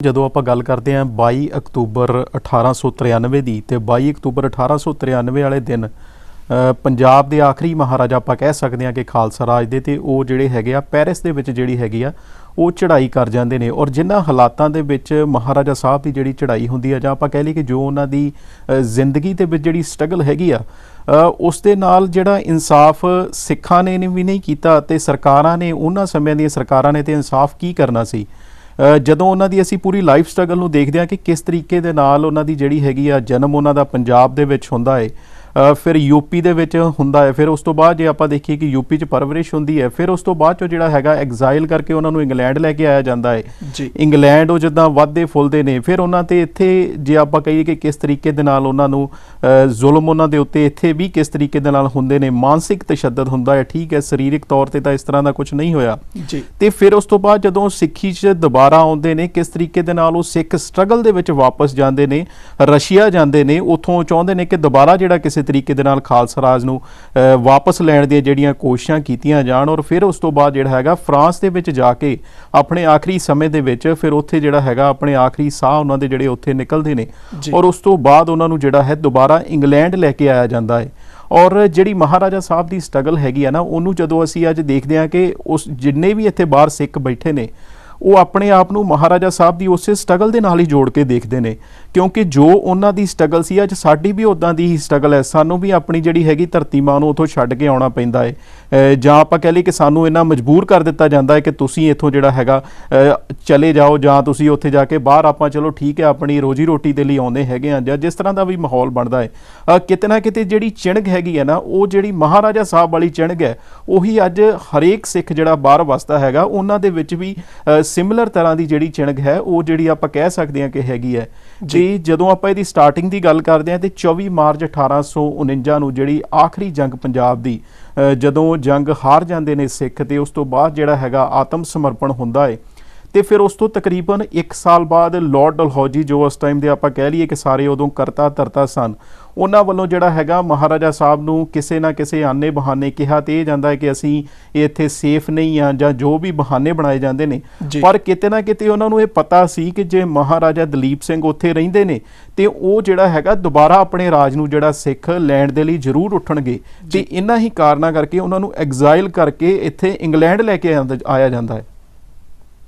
ਜਦੋਂ ਆਪਾਂ ਗੱਲ ਕਰਦੇ ਹਾਂ 22 ਅਕਤੂਬਰ 1893 ਦੀ ਤੇ 22 ਅਕਤੂਬਰ 1893 ਵਾਲੇ ਦਿਨ ਪੰਜਾਬ ਦੇ ਆਖਰੀ ਮਹਾਰਾਜਾ ਆਪਾਂ ਕਹਿ ਸਕਦੇ ਹਾਂ ਕਿ ਖਾਲਸਾ ਰਾਜ ਦੇ ਤੇ ਉਹ ਜਿਹੜੇ ਹੈਗੇ ਆ ਪੈਰਿਸ ਦੇ ਵਿੱਚ ਜਿਹੜੀ ਹੈਗੀ ਆ ਉਹ ਚੜ੍ਹਾਈ ਕਰ ਜਾਂਦੇ ਨੇ। ਔਰ ਜਿਨ੍ਹਾਂ ਹਾਲਾਤਾਂ ਦੇ ਵਿੱਚ ਮਹਾਰਾਜਾ ਸਾਹਿਬ ਦੀ ਜਿਹੜੀ ਚੜ੍ਹਾਈ ਹੁੰਦੀ ਆ ਜਾਂ ਆਪਾਂ ਕਹਿ ਲਈਏ ਕਿ ਜੋ ਉਹਨਾਂ ਦੀ ਜ਼ਿੰਦਗੀ ਦੇ ਵਿੱਚ ਜਿਹੜੀ ਸਟਰਗਲ ਹੈਗੀ ਆ ਉਸ ਦੇ ਨਾਲ ਜਿਹੜਾ ਇਨਸਾਫ ਸਿੱਖਾਂ ਨੇ ਵੀ ਨਹੀਂ ਕੀਤਾ ਤੇ ਸਰਕਾਰਾਂ ਨੇ, ਉਹਨਾਂ ਸਮੇਂ ਦੀਆਂ ਸਰਕਾਰਾਂ ਨੇ ਤੇ ਇਨਸਾਫ ਕੀ ਕਰਨਾ ਸੀ। ਜਦੋਂ ਉਹਨਾਂ ਦੀ ਅਸੀਂ ਪੂਰੀ ਲਾਈਫ ਸਟਰਗਲ ਨੂੰ ਦੇਖਦੇ ਹਾਂ ਕਿ ਕਿਸ ਤਰੀਕੇ ਦੇ ਨਾਲ ਉਹਨਾਂ ਦੀ ਜਿਹੜੀ ਹੈਗੀ ਆ ਜਨਮ ਉਹਨਾਂ ਦਾ ਪੰਜਾਬ ਦੇ ਵਿੱਚ ਹੁੰਦਾ ਹੈ, ਫਿਰ ਯੂਪੀ ਦੇ ਵਿੱਚ ਹੁੰਦਾ ਹੈ, ਫਿਰ ਉਸ ਤੋਂ ਬਾਅਦ ਜੇ ਆਪਾਂ ਦੇਖੀਏ ਕਿ ਯੂਪੀ 'ਚ ਪਰਵਰਿਸ਼ ਹੁੰਦੀ ਹੈ, ਫਿਰ ਉਸ ਤੋਂ ਬਾਅਦ 'ਚੋਂ ਜਿਹੜਾ ਹੈਗਾ ਐਗਜ਼ਾਈਲ ਕਰਕੇ ਉਹਨਾਂ ਨੂੰ ਇੰਗਲੈਂਡ ਲੈ ਕੇ ਆਇਆ ਜਾਂਦਾ ਹੈ ਜੀ। ਇੰਗਲੈਂਡ ਉਹ ਜਿੱਦਾਂ ਵੱਧਦੇ ਫੁੱਲਦੇ ਨੇ, ਫਿਰ ਉਹਨਾਂ 'ਤੇ ਇੱਥੇ ਜੇ ਆਪਾਂ ਕਹੀਏ ਕਿ ਕਿਸ ਤਰੀਕੇ ਦੇ ਨਾਲ ਉਹਨਾਂ ਨੂੰ ਜ਼ੁਲਮ ਉਹਨਾਂ ਦੇ ਉੱਤੇ ਇੱਥੇ ਵੀ ਕਿਸ ਤਰੀਕੇ ਦੇ ਨਾਲ ਹੁੰਦੇ ਨੇ, ਮਾਨਸਿਕ ਤਸ਼ੱਦਦ ਹੁੰਦਾ ਹੈ। ਠੀਕ ਹੈ, ਸਰੀਰਕ ਤੌਰ 'ਤੇ ਤਾਂ ਇਸ ਤਰ੍ਹਾਂ ਦਾ ਕੁਝ ਨਹੀਂ ਹੋਇਆ ਜੀ। ਤੇ ਫਿਰ ਉਸ ਤੋਂ ਬਾਅਦ ਜਦੋਂ ਸਿੱਖੀ 'ਚ ਦੁਬਾਰਾ ਆਉਂਦੇ ਨੇ, ਕਿਸ ਤਰੀਕੇ ਦੇ ਨਾਲ ਉਹ ਸਿੱਖ ਸਟਰਗਲ ਦੇ ਵਿੱਚ ਵਾਪਸ ਜਾਂਦੇ ਨੇ, ਰਸ਼ੀਆ ਜਾਂਦੇ ਨੇ, ਉੱਥੋਂ ਚਾਹੁੰਦੇ ਨੇ ਕਿ ਦੁਬਾਰਾ ਜਿਹੜਾ ਕਿਸੇ ਤਰੀਕੇ ਦੇ ਨਾਲ ਖਾਲਸਾ ਰਾਜ ਨੂੰ ਵਾਪਸ ਲੈਣ ਦੀਆਂ ਜਿਹੜੀਆਂ ਕੋਸ਼ਿਸ਼ਾਂ ਕੀਤੀਆਂ ਜਾਣ। ਔਰ ਫਿਰ ਉਸ ਤੋਂ ਬਾਅਦ ਜਿਹੜਾ ਹੈਗਾ ਫਰਾਂਸ ਦੇ ਵਿੱਚ ਜਾ ਕੇ ਆਪਣੇ ਆਖਰੀ ਸਮੇਂ ਦੇ ਵਿੱਚ ਫਿਰ ਉੱਥੇ ਜਿਹੜਾ ਹੈਗਾ ਆਪਣੇ ਆਖਰੀ ਸਾਹ ਉਹਨਾਂ ਦੇ ਜਿਹੜੇ ਉੱਥੇ ਨਿਕਲਦੇ ਨੇ। ਔਰ ਉਸ ਤੋਂ ਬਾਅਦ ਉਹਨਾਂ ਨੂੰ ਜਿਹੜਾ ਹੈ ਦੁਬਾਰਾ ਇੰਗਲੈਂਡ ਲੈ ਕੇ ਆਇਆ ਜਾਂਦਾ ਹੈ। ਔਰ ਜਿਹੜੀ ਮਹਾਰਾਜਾ ਸਾਹਿਬ ਦੀ ਸਟਰਗਲ ਹੈਗੀ ਆ ਨਾ, ਉਹਨੂੰ ਜਦੋਂ ਅਸੀਂ ਅੱਜ ਦੇਖਦੇ ਹਾਂ ਕਿ ਉਸ ਜਿੰਨੇ ਵੀ ਇੱਥੇ ਬਾਹਰ ਸਿੱਖ ਬੈਠੇ ਨੇ ਉਹ ਆਪਣੇ ਆਪ ਨੂੰ ਮਹਾਰਾਜਾ ਸਾਹਿਬ ਦੀ ਉਸੇ ਸਟਰਗਲ ਦੇ ਨਾਲ ਹੀ ਜੋੜ ਕੇ ਦੇਖਦੇ ਨੇ, ਕਿਉਂਕਿ ਜੋ ਉਹਨਾਂ ਦੀ ਸਟਰਗਲ ਸੀ ਅੱਜ ਸਾਡੀ ਵੀ ਉੱਦਾਂ ਦੀ ਹੀ ਸਟਰਗਲ ਹੈ। ਸਾਨੂੰ ਵੀ ਆਪਣੀ ਜਿਹੜੀ ਹੈਗੀ ਧਰਤੀ ਮਾਂ ਨੂੰ ਉੱਥੋਂ ਛੱਡ ਕੇ ਆਉਣਾ ਪੈਂਦਾ ਹੈ, ਜਾਂ ਆਪਾਂ ਕਹਿ ਲਈਏ ਕਿ ਸਾਨੂੰ ਇੰਨਾ ਮਜਬੂਰ ਕਰ ਦਿੱਤਾ ਜਾਂਦਾ ਹੈ ਕਿ ਤੁਸੀਂ ਇੱਥੋਂ ਜਿਹੜਾ ਹੈਗਾ ਚਲੇ ਜਾਓ, ਜਾਂ ਤੁਸੀਂ ਉੱਥੇ ਜਾ ਕੇ ਬਾਹਰ ਆਪਾਂ ਚਲੋ ਠੀਕ ਹੈ ਆਪਣੀ ਰੋਜੀ ਰੋਟੀ ਦੇ ਲਈ ਆਉਂਦੇ ਹੈਗੇ ਆ, ਜਾਂ ਜਿਸ ਤਰ੍ਹਾਂ ਦਾ ਵੀ ਮਾਹੌਲ ਬਣਦਾ ਹੈ। ਕਿਤੇ ਨਾ ਕਿਤੇ ਜਿਹੜੀ ਚਿਣਗ ਹੈਗੀ ਹੈ ਨਾ, ਉਹ ਜਿਹੜੀ ਮਹਾਰਾਜਾ ਸਾਹਿਬ ਵਾਲੀ ਚਿਣਗ ਹੈ ਉਹੀ ਅੱਜ ਹਰੇਕ ਸਿੱਖ ਜਿਹੜਾ ਬਾਹਰ ਵਸਦਾ ਹੈਗਾ ਉਹਨਾਂ ਦੇ ਵਿੱਚ ਵੀ ਸਿਮਿਲਰ ਤਰ੍ਹਾਂ ਦੀ ਜਿਹੜੀ ਚਿਣਗ ਹੈ ਉਹ ਜਿਹੜੀ ਆਪਾਂ ਕਹਿ ਸਕਦੇ ਹਾਂ ਕਿ ਹੈਗੀ ਹੈ ਜੀ। ਜਦੋਂ ਆਪਾਂ ਇਹਦੀ ਸਟਾਰਟਿੰਗ ਦੀ ਗੱਲ ਕਰਦੇ ਹਾਂ ਤੇ 24 ਮਾਰਚ 1849 ਨੂੰ ਜਿਹੜੀ ਆਖਰੀ ਜੰਗ ਪੰਜਾਬ ਦੀ, ਜਦੋਂ ਜੰਗ ਹਾਰ ਜਾਂਦੇ ਨੇ ਸਿੱਖ ਤੇ ਉਸ ਤੋਂ ਬਾਅਦ ਜਿਹੜਾ ਹੈਗਾ ਆਤਮ ਸਮਰਪਣ ਹੁੰਦਾ ਹੈ। ਤੇ ਫਿਰ ਉਸ ਤੋਂ ਤਕਰੀਬਨ 1 ਸਾਲ ਬਾਅਦ ਲਾਰਡ ਡਲਹੌਜੀ, ਜੋ ਉਸ ਟਾਈਮ ਦੇ ਆਪਾਂ ਕਹਿ ਲਈਏ ਕਿ ਸਾਰੇ ਉਦੋਂ ਕਰਤਾ ਧਰਤਾ ਸਨ, ਉਹਨਾਂ ਵੱਲੋਂ ਜਿਹੜਾ ਹੈਗਾ ਮਹਾਰਾਜਾ ਸਾਹਿਬ ਨੂੰ ਕਿਸੇ ਨਾ ਕਿਸੇ ਆਨੇ ਬਹਾਨੇ ਕਿਹਾ ਤੇ ਇਹ ਜਾਂਦਾ ਹੈ ਕਿ ਅਸੀਂ ਇੱਥੇ ਸੇਫ ਨਹੀਂ ਆ, ਜਾਂ ਜੋ ਵੀ ਬਹਾਨੇ ਬਣਾਏ ਜਾਂਦੇ ਨੇ। ਪਰ ਕਿਤੇ ਨਾ ਕਿਤੇ ਉਹਨਾਂ ਨੂੰ ਇਹ ਪਤਾ ਸੀ ਕਿ ਜੇ ਮਹਾਰਾਜਾ ਦਲੀਪ ਸਿੰਘ ਉੱਥੇ ਰਹਿੰਦੇ ਨੇ ਤੇ ਉਹ ਜਿਹੜਾ ਹੈਗਾ ਦੁਬਾਰਾ ਆਪਣੇ ਰਾਜ ਨੂੰ ਜਿਹੜਾ ਸਿੱਖ ਲੈਣ ਦੇ ਲਈ ਜ਼ਰੂਰ ਉੱਠਣਗੇ। ਤੇ ਇਹਨਾਂ ਹੀ ਕਾਰਨਾਂ ਕਰਕੇ ਉਹਨਾਂ ਨੂੰ ਐਗਜ਼ਾਈਲ ਕਰਕੇ ਇੱਥੇ ਇੰਗਲੈਂਡ ਲੈ ਕੇ ਆਇਆ ਜਾਂਦਾ ਹੈ।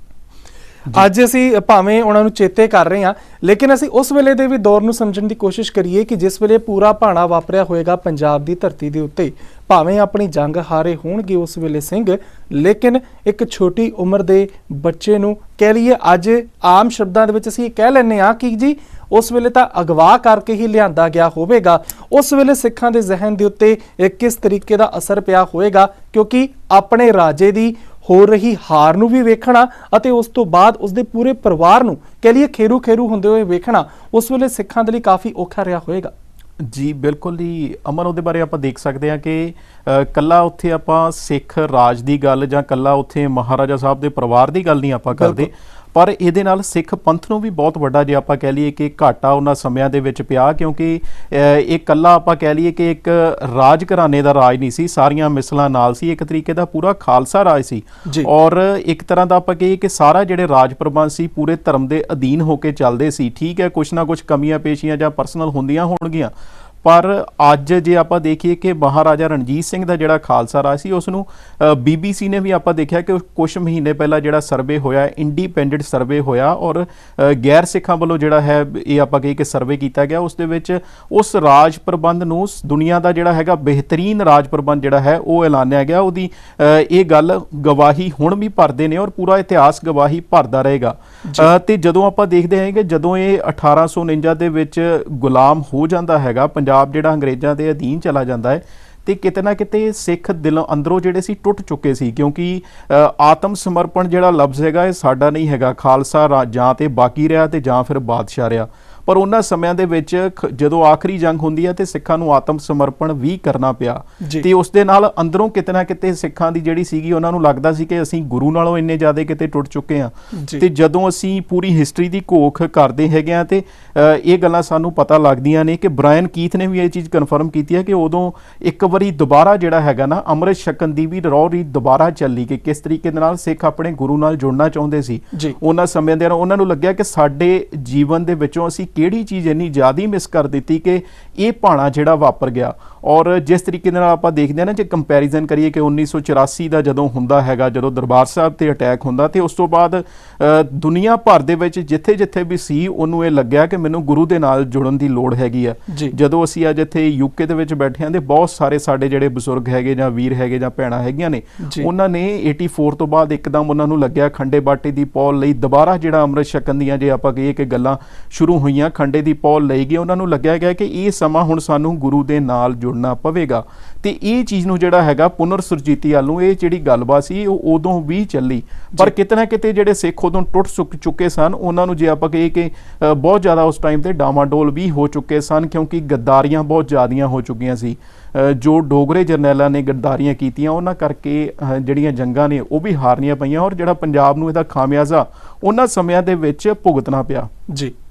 ਅੱਜ ਅਸੀਂ ਭਾਵੇਂ ਉਹਨਾਂ ਨੂੰ ਚੇਤੇ ਕਰ ਰਹੇ ਹਾਂ, ਲੇਕਿਨ ਅਸੀਂ ਉਸ ਵੇਲੇ ਦੇ ਵੀ ਦੌਰ ਨੂੰ ਸਮਝਣ ਦੀ ਕੋਸ਼ਿਸ਼ ਕਰੀਏ ਕਿ ਜਿਸ ਵੇਲੇ ਪੂਰਾ ਭਾਣਾ ਵਾਪਰਿਆ ਹੋਏਗਾ ਪੰਜਾਬ ਦੀ ਧਰਤੀ ਦੇ ਉੱਤੇ। ਭਾਵੇਂ ਆਪਣੀ ਜੰਗ ਹਾਰੇ ਹੋਣਗੇ ਉਸ ਵੇਲੇ ਸਿੰਘ, ਲੇਕਿਨ ਇੱਕ ਛੋਟੀ ਉਮਰ ਦੇ ਬੱਚੇ ਨੂੰ ਕਹਿ ਲਈਏ, ਅੱਜ ਆਮ ਸ਼ਬਦਾਂ ਦੇ ਵਿੱਚ ਅਸੀਂ ਇਹ ਕਹਿ ਲੈਂਦੇ ਹਾਂ ਕਿ ਜੀ ਉਸ ਵੇਲੇ ਤਾਂ ਅਗਵਾ ਕਰਕੇ ਹੀ ਲਿਆਂਦਾ ਗਿਆ ਹੋਵੇਗਾ। ਉਸ ਵੇਲੇ ਸਿੱਖਾਂ ਦੇ ਜ਼ਿਹਨ ਦੇ ਉੱਤੇ ਕਿਸ ਤਰੀਕੇ ਦਾ ਅਸਰ ਪਿਆ ਹੋਵੇਗਾ, ਕਿਉਂਕਿ ਆਪਣੇ ਰਾਜੇ ਦੀ ਹੋ ਰਹੀ ਹਾਰ ਨੂੰ ਵੀ ਵੇਖਣਾ ਅਤੇ ਉਸ ਤੋਂ ਬਾਅਦ ਉਸਦੇ ਪੂਰੇ ਪਰਿਵਾਰ ਨੂੰ ਕਹਿ ਲਈਏ ਖੇਰੂ ਖੇਰੂ ਹੁੰਦੇ ਹੋਏ ਵੇਖਣਾ ਉਸ ਵੇਲੇ ਸਿੱਖਾਂ ਦੇ ਲਈ ਕਾਫੀ ਔਖਾ ਰਿਹਾ ਹੋਵੇਗਾ। ਜੀ ਬਿਲਕੁਲ ਹੀ ਅਮਨ, ਉਹਦੇ ਬਾਰੇ ਆਪਾਂ ਦੇਖ ਸਕਦੇ ਹਾਂ ਕਿ ਕੱਲਾ ਉੱਥੇ ਆਪਾਂ ਸਿੱਖ ਰਾਜ ਦੀ ਗੱਲ ਜਾਂ ਕੱਲਾ ਉੱਥੇ ਮਹਾਰਾਜਾ ਸਾਹਿਬ ਦੇ ਪਰਿਵਾਰ ਦੀ ਗੱਲ ਨਹੀਂ ਆਪਾਂ ਕਰਦੇ, ਪਰ ਇਹਦੇ ਨਾਲ ਸਿੱਖ ਪੰਥ ਨੂੰ ਵੀ ਬਹੁਤ ਵੱਡਾ ਜੇ ਆਪਾਂ ਕਹਿ ਲਈਏ ਕਿ ਘਾਟਾ ਉਹਨਾਂ ਸਮਿਆਂ ਦੇ ਵਿੱਚ ਪਿਆ, ਕਿਉਂਕਿ ਇਹ ਕੱਲਾ ਆਪਾਂ ਕਹਿ ਲਈਏ ਕਿ ਇੱਕ ਰਾਜ ਘਰਾਣੇ ਦਾ ਰਾਜ ਨਹੀਂ ਸੀ, ਸਾਰੀਆਂ ਮਿਸਲਾਂ ਨਾਲ ਸੀ, ਇੱਕ ਤਰੀਕੇ ਦਾ ਪੂਰਾ ਖਾਲਸਾ ਰਾਜ ਸੀ। ਔਰ ਇੱਕ ਤਰ੍ਹਾਂ ਦਾ ਆਪਾਂ ਕਹੀਏ ਕਿ ਸਾਰਾ ਜਿਹੜੇ ਰਾਜ ਪ੍ਰਬੰਧ ਸੀ ਪੂਰੇ ਧਰਮ ਦੇ ਅਧੀਨ ਹੋ ਕੇ ਚੱਲਦੇ ਸੀ। ਠੀਕ ਹੈ, ਕੁਛ ਨਾ ਕੁਛ ਕਮੀਆਂ ਪੇਸ਼ੀਆਂ ਜਾਂ ਪਰਸਨਲ ਹੁੰਦੀਆਂ ਹੋਣਗੀਆਂ, ਪਰ ਅੱਜ ਜੇ ਆਪਾਂ ਦੇਖੀਏ ਕਿ ਮਹਾਰਾਜਾ ਰਣਜੀਤ ਸਿੰਘ ਦਾ ਜਿਹੜਾ ਖਾਲਸਾ ਰਾਜ ਸੀ ਉਸ ਨੂੰ BBC ਨੇ ਵੀ ਆਪਾਂ ਦੇਖਿਆ ਕਿ ਕੁਝ ਮਹੀਨੇ ਪਹਿਲਾਂ ਜਿਹੜਾ ਸਰਵੇ ਹੋਇਆ, ਇੰਡੀਪੈਂਡੈਂਟ ਸਰਵੇ ਹੋਇਆ, ਔਰ ਗੈਰ ਸਿੱਖਾਂ ਵੱਲੋਂ ਜਿਹੜਾ ਹੈ ਇਹ ਆਪਾਂ ਕਹੀਏ ਕਿ ਸਰਵੇ ਕੀਤਾ ਗਿਆ। ਉਸ ਦੇ ਵਿੱਚ ਉਸ ਰਾਜ ਪ੍ਰਬੰਧ ਨੂੰ ਦੁਨੀਆ ਦਾ ਜਿਹੜਾ ਹੈਗਾ ਬਿਹਤਰੀਨ ਰਾਜ ਪ੍ਰਬੰਧ ਜਿਹੜਾ ਹੈ ਉਹ ਐਲਾਨਿਆ ਗਿਆ। ਉਹਦੀ ਇਹ ਗੱਲ ਗਵਾਹੀ ਹੁਣ ਵੀ ਭਰਦੇ ਨੇ ਔਰ ਪੂਰਾ ਇਤਿਹਾਸ ਗਵਾਹੀ ਭਰਦਾ ਰਹੇਗਾ। ਤੇ ਜਦੋਂ ਆਪਾਂ ਦੇਖਦੇ ਹਾਂ ਕਿ ਜਦੋਂ ਇਹ 1849 ਦੇ ਵਿੱਚ ਗੁਲਾਮ ਹੋ ਜਾਂਦਾ ਹੈਗਾ, ਪੰਜਾਬ ਜਿਹੜਾ ਅੰਗਰੇਜ਼ਾਂ ਦੇ ਅਧੀਨ ਚਲਾ ਜਾਂਦਾ ਹੈ, ਤੇ ਕਿਤੇ ਨਾ ਕਿਤੇ ਸਿੱਖ ਦਿਲੋਂ ਅੰਦਰੋਂ ਜਿਹੜੇ ਸੀ ਟੁੱਟ ਚੁੱਕੇ ਸੀ, ਕਿਉਂਕਿ ਆਤਮ ਸਮਰਪਣ ਜਿਹੜਾ ਲਫ਼ਜ਼ ਹੈਗਾ ਇਹ ਸਾਡਾ ਨਹੀਂ ਹੈਗਾ। ਖਾਲਸਾ ਰਾਜ ਜਾਂ ਤੇ ਬਾਕੀ ਰਿਹਾ ਤੇ ਜਾਂ ਫਿਰ ਬਾਦਸ਼ਾਹ ਰਿਹਾ। ਪਰ ਉਹਨਾਂ ਸਮਿਆਂ ਦੇ ਵਿੱਚ ਜਦੋਂ ਆਖਰੀ ਜੰਗ ਹੁੰਦੀ ਹੈ ਤੇ ਸਿੱਖਾਂ ਨੂੰ ਆਤਮ ਸਮਰਪਣ ਵੀ ਕਰਨਾ ਪਿਆ ਜੀ। ਤੇ ਉਸ ਦੇ ਨਾਲ ਅੰਦਰੋਂ ਕਿਤੇ ਨਾ ਕਿਤੇ ਸਿੱਖਾਂ ਦੀ ਜਿਹੜੀ ਸੀਗੀ ਉਹਨਾਂ ਨੂੰ ਲੱਗਦਾ ਸੀ ਕਿ ਅਸੀਂ ਗੁਰੂ ਨਾਲੋਂ ਇੰਨੇ ਜ਼ਿਆਦਾ ਕਿਤੇ ਟੁੱਟ ਚੁੱਕੇ ਹਾਂ। ਜੀ। ਤੇ ਜਦੋਂ ਅਸੀਂ ਪੂਰੀ ਹਿਸਟਰੀ ਦੀ ਘੋਖ ਕਰਦੇ ਹੈਗੇ ਆ ਤੇ ਇਹ ਗੱਲਾਂ ਸਾਨੂੰ ਪਤਾ ਲੱਗਦੀਆਂ ਨੇ ਕਿ ਬ੍ਰਾਇਨ ਕੀਥ ਨੇ ਵੀ ਇਹ ਚੀਜ਼ ਕਨਫਰਮ ਕੀਤੀ ਹੈ ਕਿ ਉਦੋਂ ਇੱਕ ਵਾਰੀ ਦੁਬਾਰਾ ਜਿਹੜਾ ਹੈਗਾ ਨਾ ਅੰਮ੍ਰਿਤ ਛਕਣ ਦੀ ਵੀ ਰੌਰੀ ਦੁਬਾਰਾ ਚੱਲੀ ਕਿ ਕਿਸ ਤਰੀਕੇ ਦੇ ਨਾਲ ਸਿੱਖ ਆਪਣੇ ਗੁਰੂ ਨਾਲ ਜੁੜਨਾ ਚਾਹੁੰਦੇ ਸੀ। ਜੀ। ਉਹਨਾਂ ਸਮੇਂ ਦੇ ਉਹਨਾਂ ਨੂੰ ਲੱਗਿਆ ਕਿ ਸਾਡੇ ਜੀਵਨ ਦੇ ਵਿੱਚੋਂ ਅਸੀਂ ਕਿਹੜੀ ਚੀਜ਼ ਇੰਨੀ ਜ਼ਿਆਦਾ ਮਿਸ ਕਰ ਦਿੱਤੀ ਕਿ ਇਹ ਭਾਣਾ ਜਿਹੜਾ ਵਾਪਰ ਗਿਆ। ਔਰ ਜਿਸ ਤਰੀਕੇ ਦੇ ਨਾਲ ਆਪਾਂ ਦੇਖਦੇ ਹਾਂ ਨਾ ਜੇ ਕੰਪੈਰੀਜ਼ਨ ਕਰੀਏ ਕਿ 1984 ਦਾ ਜਦੋਂ ਹੁੰਦਾ ਹੈਗਾ, ਜਦੋਂ ਦਰਬਾਰ ਸਾਹਿਬ ਤੇ ਅਟੈਕ ਹੁੰਦਾ ਤੇ ਉਸ ਤੋਂ ਬਾਅਦ ਦੁਨੀਆ ਭਰ ਦੇ ਵਿੱਚ ਜਿੱਥੇ ਜਿੱਥੇ ਵੀ ਸੀ ਉਹਨੂੰ ਇਹ ਲੱਗਿਆ ਕਿ ਮੈਨੂੰ ਗੁਰੂ ਦੇ ਨਾਲ ਜੁੜਨ ਦੀ ਲੋੜ ਹੈਗੀ ਆ। ਜਦੋਂ ਅਸੀਂ ਅੱਜ ਇੱਥੇ ਯੂਕੇ ਦੇ ਵਿੱਚ ਬੈਠੇ ਹਾਂ ਤੇ ਬਹੁਤ ਸਾਰੇ ਸਾਡੇ ਜਿਹੜੇ ਬਜ਼ੁਰਗ ਹੈਗੇ ਜਾਂ ਵੀਰ ਹੈਗੇ ਜਾਂ ਭੈਣਾਂ ਹੈਗੀਆਂ ਨੇ, ਉਹਨਾਂ ਨੇ 84 ਤੋਂ ਬਾਅਦ ਇੱਕਦਮ ਉਹਨਾਂ ਨੂੰ ਲੱਗਿਆ ਖੰਡੇ ਬਾਟੇ ਦੀ ਪੌਲ ਲਈ ਦੁਬਾਰਾ ਜਿਹੜਾ ਅੰਮ੍ਰਿਤ ਛਕਣ ਦੀਆਂ ਜੇ ਆਪਾਂ ਕਹੀਏ ਕਿ ਗੱਲਾਂ ਸ਼ੁਰੂ ਹੋਈਆਂ, ਖੰਡੇ ਦੀ ਪੌਲ ਲਈ ਗਈ, ਉਹਨਾਂ ਨੂੰ ਲੱਗਿਆ ਗਿਆ ਕਿ ਇਹ ਸਮਾਂ ਹੁਣ ਸਾਨੂੰ ਗੁਰੂ ਦੇ ਨਾਲ ਜੁੜਨਾ ਪਵੇਗਾ। ਤੇ ਇਹ ਚੀਜ਼ ਨੂੰ ਜਿਹੜਾ ਹੈਗਾ ਪੁਨਰ ਸੁਰਜੀਤੀ ਵੱਲ ਨੂੰ ਇਹ ਜਿਹੜੀ ਗੱਲਬਾਤ ਸੀ ਉਹ ਉਦੋਂ ਵੀ ਚੱਲੀ। ਪਰ ਕਿਤੇ ਨਾ ਕਿਤੇ ਜਿਹੜੇ ਸਿੱਖ ਉਦੋਂ ਟੁੱਟ ਚੁੱਕੇ ਸਨ, ਉਹਨਾਂ ਨੂੰ ਜੇ ਆਪਾਂ ਕਹੀਏ ਕਿ ਬਹੁਤ ਜ਼ਿਆਦਾ ਉਸ ਟਾਈਮ ਤੇ ਡਾਮਾਡੋਲ ਵੀ ਹੋ ਚੁੱਕੇ ਸਨ ਕਿਉਂਕਿ ਗੱਦਾਰੀਆਂ ਬਹੁਤ ਜ਼ਿਆਦੀਆਂ ਹੋ ਚੁੱਕੀਆਂ ਸੀ। ਜੋ ਡੋਗਰੇ ਜਰਨੈਲਾਂ ਨੇ ਗੱਦਾਰੀਆਂ ਕੀਤੀਆਂ ਉਹਨਾਂ ਕਰਕੇ ਜਿਹੜੀਆਂ ਜੰਗਾਂ ਨੇ ਉਹ ਵੀ ਹਾਰਨੀਆਂ ਪਈਆਂ ਔਰ ਜਿਹੜਾ ਪੰਜਾਬ ਨੂੰ ਇਹਦਾ ਖਾਮਿਆਜ਼ਾ ਉਹਨਾਂ ਸਮਿਆਂ ਦੇ ਵਿੱਚ ਭੁਗਤਣਾ ਪਿਆ। ਜੀ।